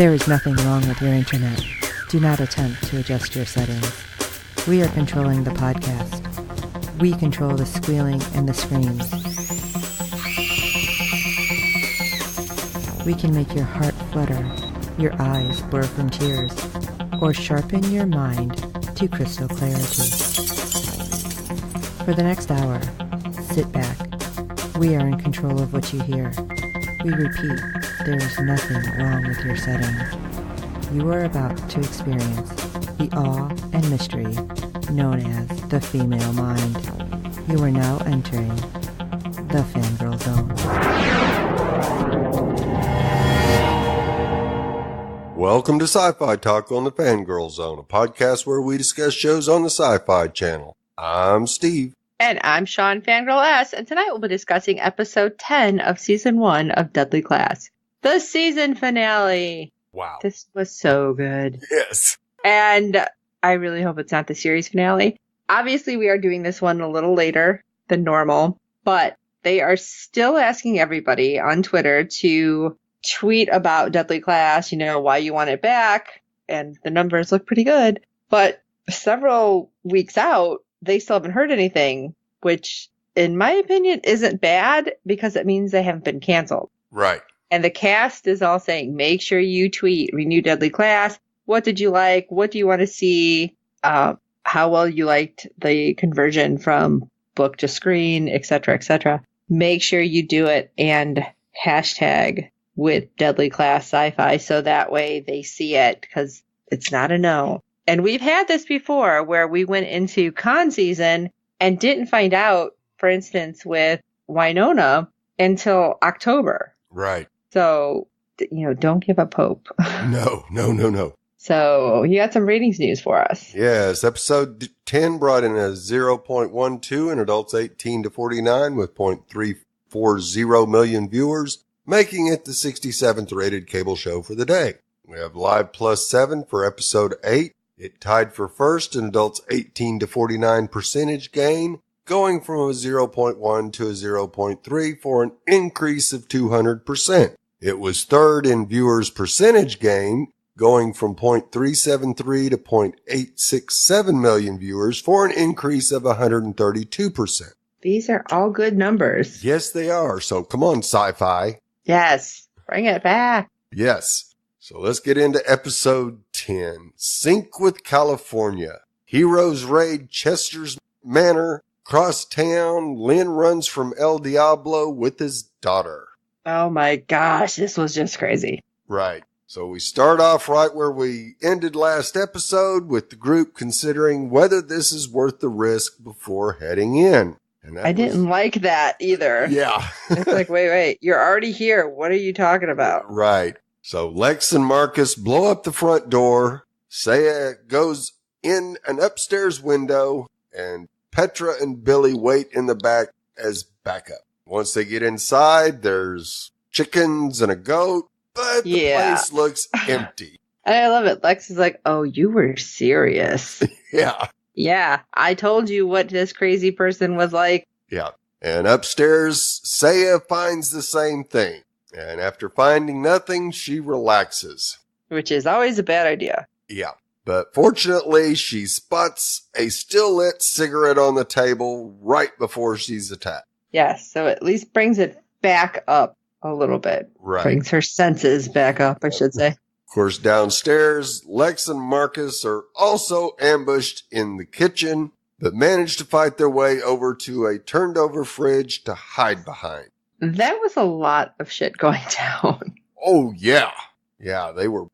There is nothing wrong with your internet. Do not attempt to adjust your settings. We are controlling the podcast. We control the squealing and the screams. We can make your heart flutter, your eyes blur from tears, or sharpen your mind to crystal clarity. For the next hour, sit back. We are in control of what you hear. We repeat, there is nothing wrong with your settings. You are about to experience the awe and mystery known as the female mind. You are now entering the Fangirl Zone. Welcome to SyFy Talk on the Fangirl Zone, a podcast where we discuss shows on the SyFy channel. I'm Steve. And I'm Sean Fangirl S, and tonight we'll be discussing episode 10 of season 1 of Deadly Class, the season finale. Wow. This was so good. Yes. And I really hope it's not the series finale. Obviously, we are doing this one a little later than normal, but they are still asking everybody on Twitter to tweet about Deadly Class, why you want it back, and the numbers look pretty good. But several weeks out, they still haven't heard anything, which, in my opinion, isn't bad because it means they haven't been canceled. Right. And the cast is all saying, make sure you tweet, renew Deadly Class. What did you like? What do you want to see? How well you liked the conversion from book to screen, etc., etc. Make sure you do it and hashtag with Deadly Class SyFy so that way they see it because it's not a no. And we've had this before where we went into con season and didn't find out, for instance, with Winona until October. Right. So, don't give up hope. No. So, you got some ratings news for us. Yes, episode 10 brought in a 0.12 in adults 18 to 49 with 0.340 million viewers, making it the 67th rated cable show for the day. We have Live Plus 7 for episode 8. It tied for first in adults 18 to 49 percentage gain, going from a 0.1 to a 0.3 for an increase of 200%. It was third in viewers percentage gain, going from 0.373 to 0.867 million viewers for an increase of 132%. These are all good numbers. Yes, they are. So come on, SyFy. Yes. Bring it back. Yes. So let's get into episode 10. Sink with California. Heroes raid Chester's Manor. Cross town. Lynn runs from El Diablo with his daughter. Oh my gosh, this was just crazy. Right. So we start off right where we ended last episode with the group considering whether this is worth the risk before heading in. And I didn't like that either. Yeah. It's like, wait, you're already here. What are you talking about? Right. So Lex and Marcus blow up the front door. Saya goes in an upstairs window, and Petra and Billy wait in the back as backup. Once they get inside, there's chickens and a goat, but the place looks empty. And I love it. Lex is like, oh, you were serious. Yeah. Yeah, I told you what this crazy person was like. Yeah. And upstairs, Saya finds the same thing. And after finding nothing, she relaxes. Which is always a bad idea. Yeah. But fortunately, she spots a still lit cigarette on the table right before she's attacked. Yes, so at least brings it back up a little bit. Right. Brings her senses back up, I should say. Of course, downstairs, Lex and Marcus are also ambushed in the kitchen, but manage to fight their way over to a turned over fridge to hide behind. That was a lot of shit going down. Oh, yeah. Yeah, they were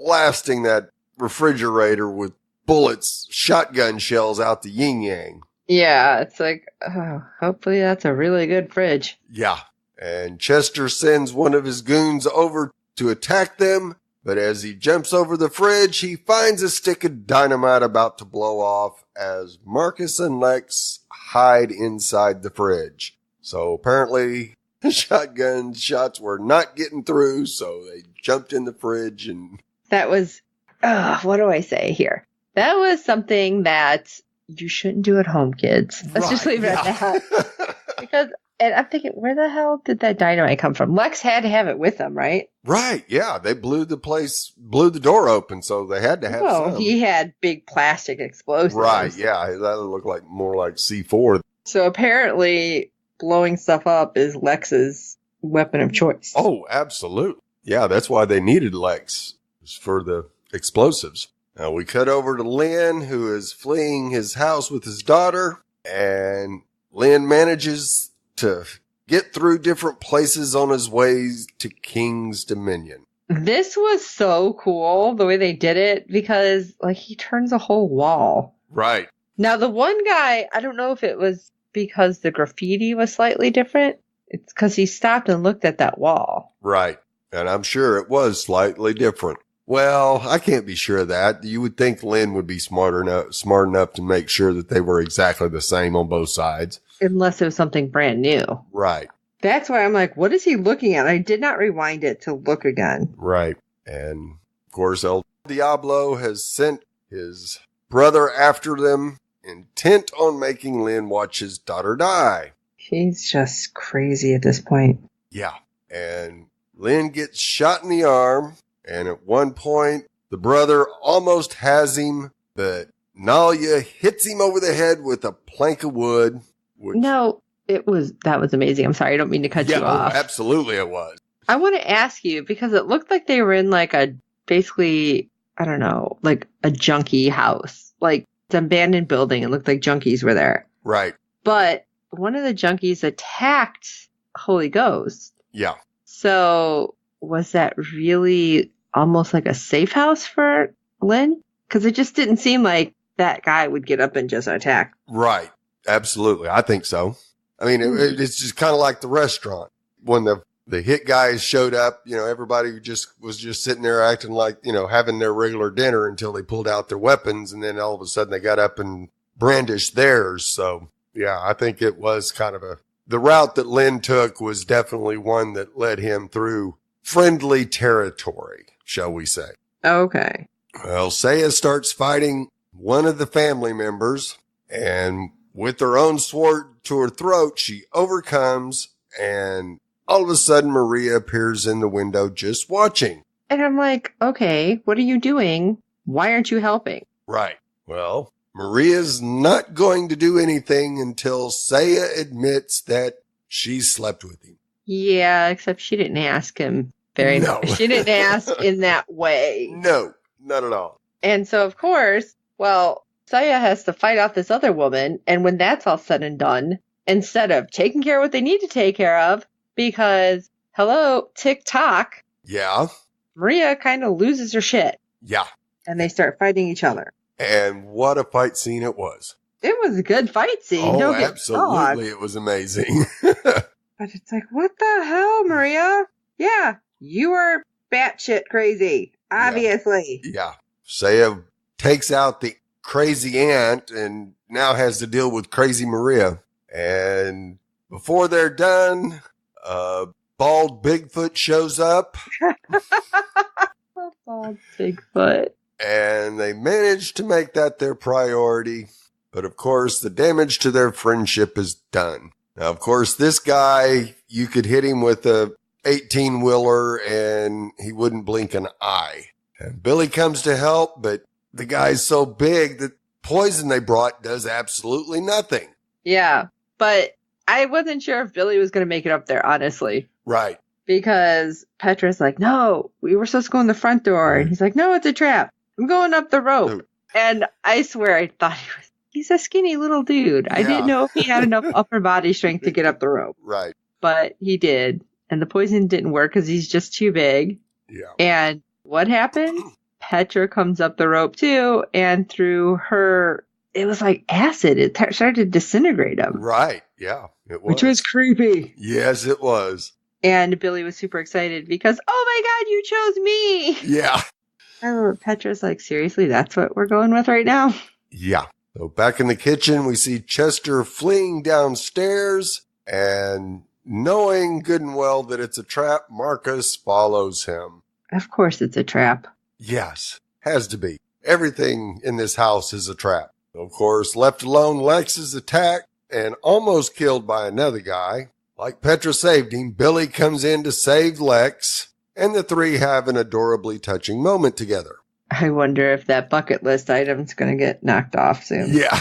blasting that refrigerator with bullets, shotgun shells out the yin-yang. Yeah, it's like, oh, hopefully that's a really good fridge. Yeah. And Chester sends one of his goons over to attack them, but as he jumps over the fridge, he finds a stick of dynamite about to blow off as Marcus and Lex hide inside the fridge. So apparently the shotgun shots were not getting through, so they jumped in the fridge and... That was, what do I say here? That was something that you shouldn't do at home, kids. Let's just leave it at that. Because And I'm thinking, where the hell did that dynamite come from? Lex had to have it with him, right? Right. Yeah. They blew the door open. So they had to have Oh, some. he had big plastic explosives. Right. Yeah. That looked like more like C4. So apparently blowing stuff up is Lex's weapon of choice. Oh, absolutely. Yeah. That's why they needed Lex, was for the explosives. Now we cut over to Lynn, who is fleeing his house with his daughter, and Lynn manages to get through different places on his way to King's Dominion. This was so cool, the way they did it, because like he turns a whole wall. Right. Now the one guy, I don't know if it was because the graffiti was slightly different. It's because he stopped and looked at that wall. Right. And I'm sure it was slightly different. Well, I can't be sure of that. You would think Lynn would be smart enough to make sure that they were exactly the same on both sides. Unless it was something brand new. Right. That's why I'm like, what is he looking at? I did not rewind it to look again. Right. And of course, El Diablo has sent his brother after them, intent on making Lynn watch his daughter die. He's just crazy at this point. Yeah. And Lynn gets shot in the arm. And at one point, the brother almost has him, but Nalia hits him over the head with a plank of wood. No, that was amazing. I'm sorry, I don't mean to cut you off. Absolutely it was. I want to ask you, because it looked like they were in like basically, I don't know, like a junkie house. Like it's an abandoned building. It looked like junkies were there. Right. But one of the junkies attacked Holy Ghost. Yeah. So was that really almost like a safe house for Lynn? Because it just didn't seem like that guy would get up and just attack. Right. Absolutely. I think so. I mean, it's just kind of like the restaurant. When the hit guys showed up, everybody was just sitting there acting like, having their regular dinner until they pulled out their weapons. And then all of a sudden they got up and brandished theirs. So yeah, I think it was kind of the route that Lynn took was definitely one that led him through friendly territory, shall we say. Okay. Well, Saya starts fighting one of the family members, and with her own sword to her throat, she overcomes, and all of a sudden Maria appears in the window just watching. And I'm like, okay, what are you doing? Why aren't you helping? Right. Well, Maria's not going to do anything until Saya admits that she slept with him. Yeah, except she didn't ask him She didn't ask in that way. No, not at all. And so, of course, Saya has to fight off this other woman. And when that's all said and done, instead of taking care of what they need to take care of, because, hello, TikTok. Yeah. Maria kind of loses her shit. Yeah. And they start fighting each other. And what a fight scene it was. It was a good fight scene. Oh, absolutely. It was amazing. But it's like, what the hell, Maria? Yeah, you are batshit crazy, obviously. Yeah. Saya takes out the crazy aunt and now has to deal with crazy Maria. And before they're done, bald Bigfoot shows up. Bald Bigfoot. And they manage to make that their priority. But of course, the damage to their friendship is done. Now, of course, this guy, you could hit him with a 18-wheeler and he wouldn't blink an eye. And Billy comes to help, but the guy's so big that poison they brought does absolutely nothing. Yeah, but I wasn't sure if Billy was going to make it up there, honestly. Right. Because Petra's like, no, we were supposed to go in the front door. And he's like, no, it's a trap. I'm going up the rope. And I swear I thought he's a skinny little dude. I didn't know if he had enough upper body strength to get up the rope. Right. But he did. And the poison didn't work because he's just too big. Yeah. And what happened? Petra comes up the rope too. And through her, it was like acid. It started to disintegrate him. Right. Yeah. It was. Which was creepy. Yes, it was. And Billy was super excited because, oh my God, you chose me. Yeah. And Petra's like, seriously, that's what we're going with right now? Yeah. So back in the kitchen, we see Chester fleeing downstairs, and knowing good and well that it's a trap, Marcus follows him. Of course it's a trap. Yes, has to be. Everything in this house is a trap. Of course, left alone, Lex is attacked and almost killed by another guy. Like Petra saved him, Billy comes in to save Lex, and the three have an adorably touching moment together. I wonder if that bucket list item's going to get knocked off soon. Yeah,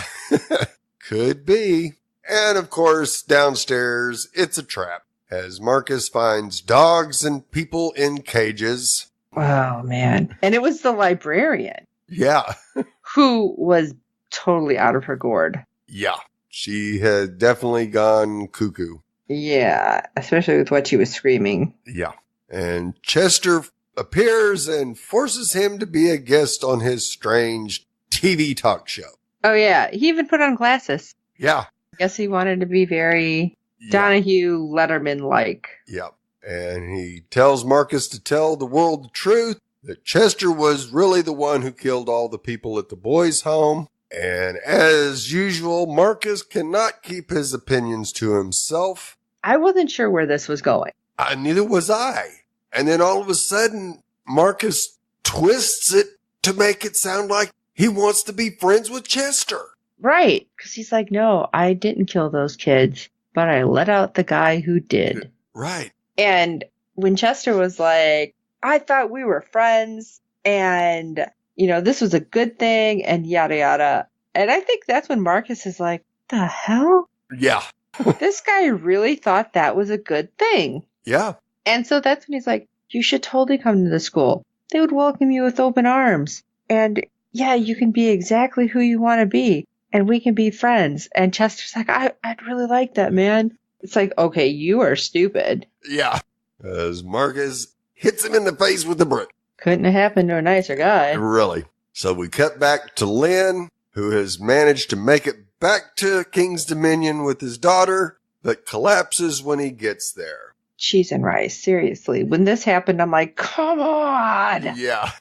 could be. And of course, downstairs, it's a trap, as Marcus finds dogs and people in cages. Oh, man. And it was the librarian. Yeah. Who was totally out of her gourd. Yeah. She had definitely gone cuckoo. Yeah, especially with what she was screaming. Yeah. And Chester appears and forces him to be a guest on his strange TV talk show. Oh, yeah. He even put on glasses. Yeah. I guess he wanted to be very Donahue Letterman-like. Yeah. And he tells Marcus to tell the world the truth, that Chester was really the one who killed all the people at the boys' home. And as usual, Marcus cannot keep his opinions to himself. I wasn't sure where this was going. Neither was I. And then all of a sudden, Marcus twists it to make it sound like he wants to be friends with Chester. Right. Because he's like, no, I didn't kill those kids, but I let out the guy who did. Right. And when Chester was like, I thought we were friends and, you know, this was a good thing and yada yada. And I think that's when Marcus is like, the hell? Yeah. This guy really thought that was a good thing. Yeah. And so that's when he's like, you should totally come to the school. They would welcome you with open arms. And yeah, you can be exactly who you want to be. And we can be friends. And Chester's like, I'd really like that, man. It's like, okay, you are stupid. Yeah. As Marcus hits him in the face with the brick. Couldn't have happened to a nicer guy. Really. So we cut back to Lynn, who has managed to make it back to King's Dominion with his daughter, but collapses when he gets there. Cheese and rice, seriously. When this happened, I'm like, come on! Yeah.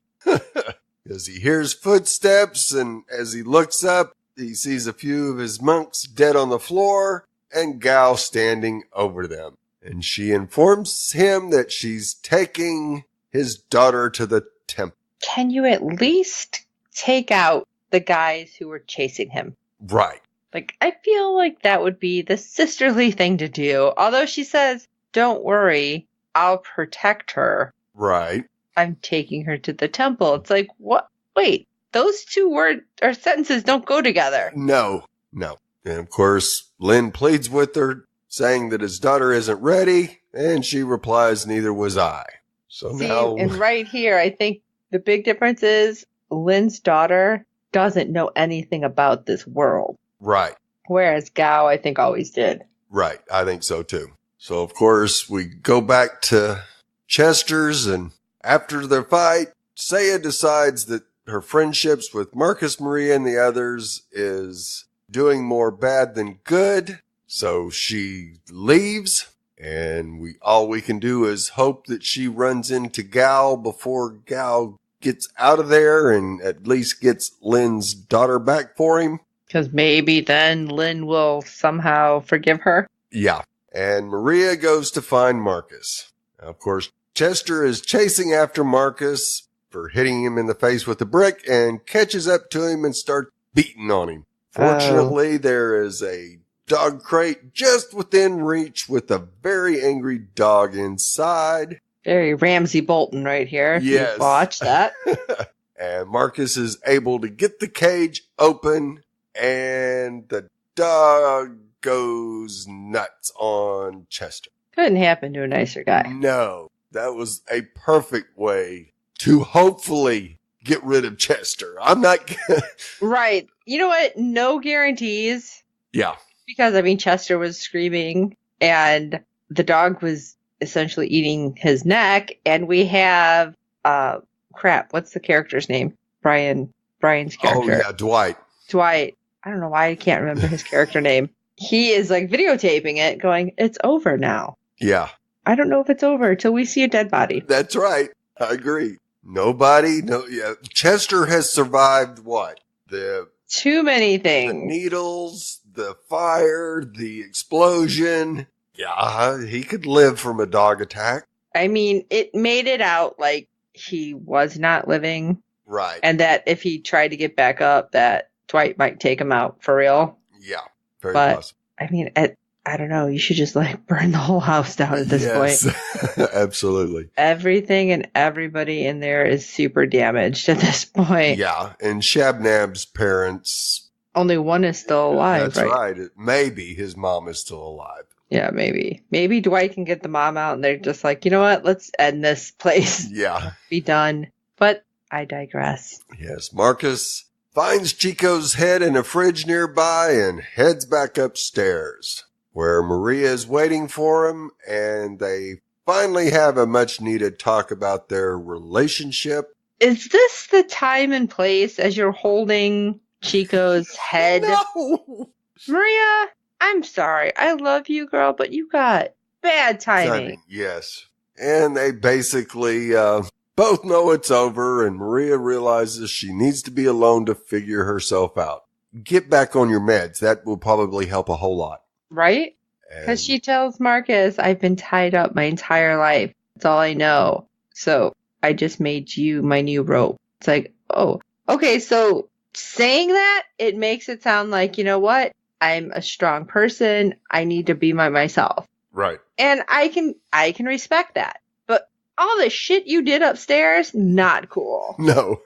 As he hears footsteps, and as he looks up, he sees a few of his monks dead on the floor, and Gao standing over them. And she informs him that she's taking his daughter to the temple. Can you at least take out the guys who were chasing him? Right. Like, I feel like that would be the sisterly thing to do. Although she says, don't worry, I'll protect her. Right. I'm taking her to the temple. It's like, what? Wait, those two sentences don't go together. No. And of course, Lynn pleads with her, saying that his daughter isn't ready, and she replies, neither was I. So now... And right here, I think the big difference is Lynn's daughter doesn't know anything about this world. Right. Whereas Gao, I think, always did. Right. I think so, too. So, of course, we go back to Chester's, and after their fight, Saya decides that her friendships with Marcus, Maria, and the others is doing more bad than good. So she leaves, and all we can do is hope that she runs into Gao before Gao gets out of there and at least gets Lynn's daughter back for him. Because maybe then Lynn will somehow forgive her. Yeah. And Maria goes to find Marcus. Now, of course, Chester is chasing after Marcus for hitting him in the face with a brick and catches up to him and starts beating on him. Fortunately, there is a dog crate just within reach with a very angry dog inside. Very Ramsay Bolton right here. Yes. You watch that. And Marcus is able to get the cage open, and the dog goes nuts on Chester. Couldn't happen to a nicer guy. No, that was a perfect way to hopefully get rid of Chester. I'm not... Right. You know what? No guarantees. Yeah. Because, I mean, Chester was screaming, and the dog was essentially eating his neck, and we have, what's the character's name? Brian's character. Oh, yeah, Dwight. I don't know why I can't remember his character name. He is, like, videotaping it, going, it's over now. Yeah. I don't know if it's over until we see a dead body. That's right. I agree. Chester has survived what? Too many things. The needles, the fire, the explosion. Yeah, he could live from a dog attack. I mean, it made it out like he was not living. Right. And that if he tried to get back up, that Dwight might take him out for real. Yeah, very possible. I mean, I don't know, you should just like burn the whole house down at this point. Absolutely. Everything and everybody in there is super damaged at this point. Yeah, and Shabnam's parents. Only one is still alive, That's right. Maybe his mom is still alive. Yeah, maybe. Maybe Dwight can get the mom out and they're just like, you know what? Let's end this place. Yeah. Be done. But I digress. Yes, Marcus finds Chico's head in a fridge nearby and heads back upstairs, where Maria is waiting for him, and they finally have a much-needed talk about their relationship. Is this the time and place as you're holding Chico's head? No! Maria, I'm sorry. I love you, girl, but you got bad timing. Yes. And they basically both know it's over, and Maria realizes she needs to be alone to figure herself out. Get back on your meds. That will probably help a whole lot. Right? Because she tells Marcus, I've been tied up my entire life. That's all I know. So I just made you my new rope. It's like, oh, okay. So saying that, it makes it sound like, you know what? I'm a strong person. I need to be myself. Right. And I can respect that. But all the shit you did upstairs, not cool. No.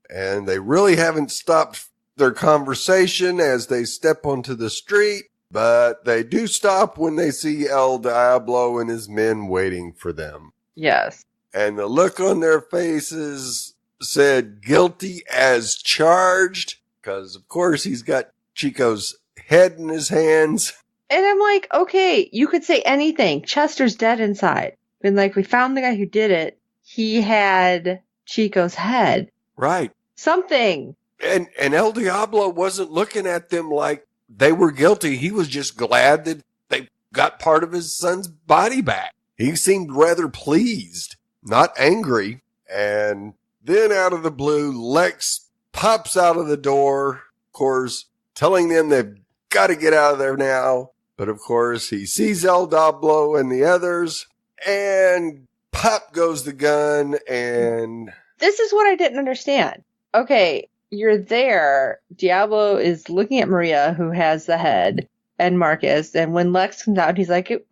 And they really haven't stopped their conversation as they step onto the street, but they do stop when they see El Diablo and his men waiting for them. Yes. And the look on their faces said guilty as charged, because of course he's got Chico's head in his hands. And I'm like, okay, you could say anything. Chester's dead inside. Been like, we found the guy who did it. He had Chico's head. Right. Something. And El Diablo wasn't looking at them like they were guilty. He was just glad that they got part of his son's body back. He seemed rather pleased, not angry. And then out of the blue, Lex pops out of the door, of course, telling them they've got to get out of there now. But of course, he sees El Diablo and the others, and pop goes the gun. And this is what I didn't understand. Okay, you're there. Diablo is looking at Maria, who has the head, and Marcus. And when Lex comes out, he's like, it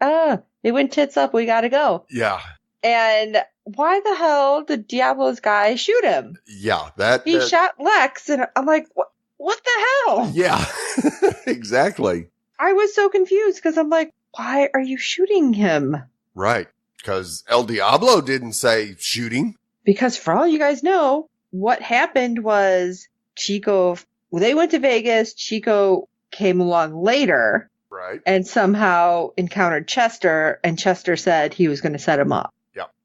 went tits up. We got to go. Yeah. And why the hell did Diablo's guy shoot him? Yeah, he shot Lex, and I'm like, what the hell? Yeah, exactly. I was so confused because I'm like, why are you shooting him? Right, because El Diablo didn't say shooting. Because for all you guys know, what happened was Chico, they went to Vegas, Chico came along later. Right. And somehow encountered Chester, and Chester said he was going to set him up.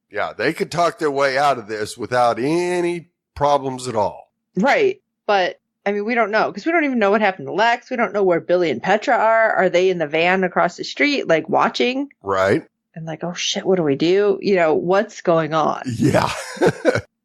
Yeah, they could talk their way out of this without any problems at all. Right. But, I mean, we don't know, because we don't even know what happened to Lex. We don't know where Billy and Petra are. Are they in the van across the street, like, watching? Right. And like, oh, shit, what do we do? You know, what's going on? Yeah.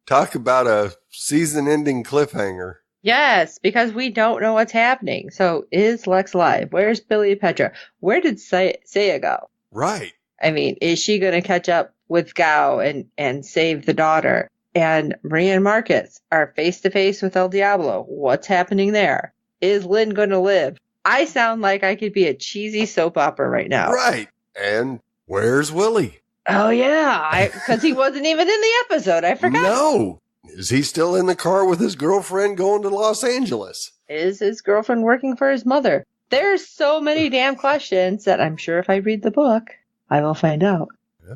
Talk about a season-ending cliffhanger. Yes, because we don't know what's happening. So, is Lex alive? Where's Billy and Petra? Where did Saya go? Right. I mean, is she going to catch up with Gao and save the daughter? And Maria and Marcus are face-to-face with El Diablo. What's happening there? Is Lynn going to live? I sound like I could be a cheesy soap opera right now. Right. And where's Willie? Oh, yeah. Because he wasn't even in the episode. I forgot. No. Is he still in the car with his girlfriend going to Los Angeles? Is his girlfriend working for his mother? There's so many damn questions that I'm sure if I read the book, I will find out.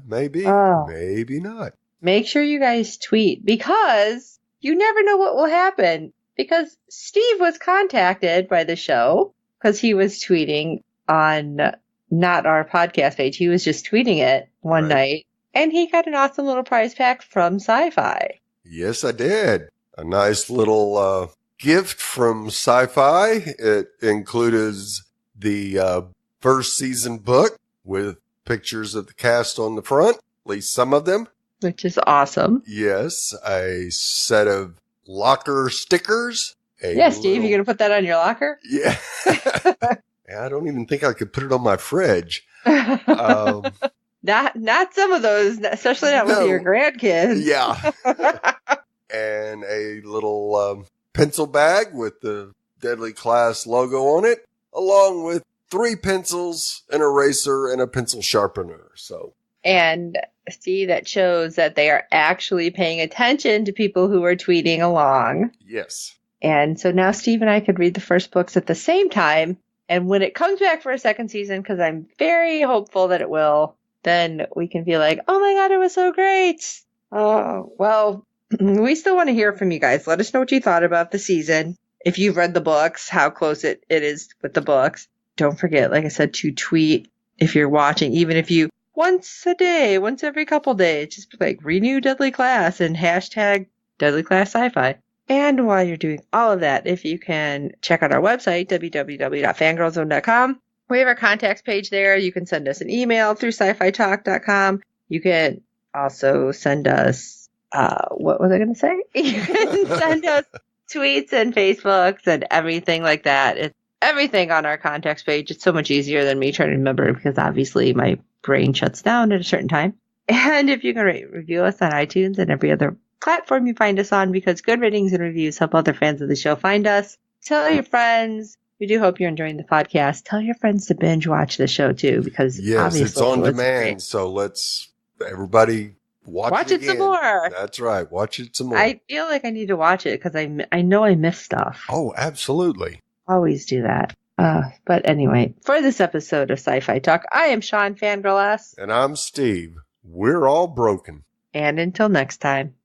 Maybe. Maybe not. Make sure you guys tweet, because you never know what will happen. Because Steve was contacted by the show because he was tweeting on not our podcast page. He was just tweeting it one night, and he got an awesome little prize pack from SyFy. Yes, I did. A nice little gift from SyFy. It included the first season book with pictures of the cast on the front, at least some of them. Which is awesome. Yes, a set of locker stickers. Steve, you going to put that on your locker? Yeah. I don't even think I could put it on my fridge. Not some of those, especially not with your grandkids. Yeah. And a little pencil bag with the Deadly Class logo on it, along with 3 pencils, an eraser, and a pencil sharpener. So, and see, that shows that they are actually paying attention to people who are tweeting along. yes. And so now Steve and I could read the first books at the same time. And when it comes back for a second season, because I'm very hopeful that it will, then we can be like, oh my God, it was so great. Well, we still want to hear from you guys. Let us know what you thought about the season. If you've read the books, how close it is with the books. Don't forget, like I said, to tweet if you're watching, even if you once a day, once every couple days, just like renew Deadly Class and hashtag Deadly Class SyFy. And while you're doing all of that, if you can check out our website, www.fangirlzone.com. We have our contacts page there. You can send us an email through sci-fi-talk.com. You can also send us, what was I going to say? You can send us tweets and Facebooks and everything like that. It's everything on our contacts page. It's so much easier than me trying to remember because obviously my brain shuts down at a certain time. And if you can review us on iTunes and every other platform you find us on, because good ratings and reviews help other fans of the show find us. Tell your friends. We do hope you're enjoying the podcast. Tell your friends to binge watch the show too, because yes, it's on demand. Great. So let's everybody watch it some more. That's right. Watch it some more. I feel like I need to watch it because I know I miss stuff. Oh, absolutely. Always do that. But anyway, for this episode of Sci-Fi Talk, I am Sean Fangirl S. And I'm Steve. We're all broken. And until next time.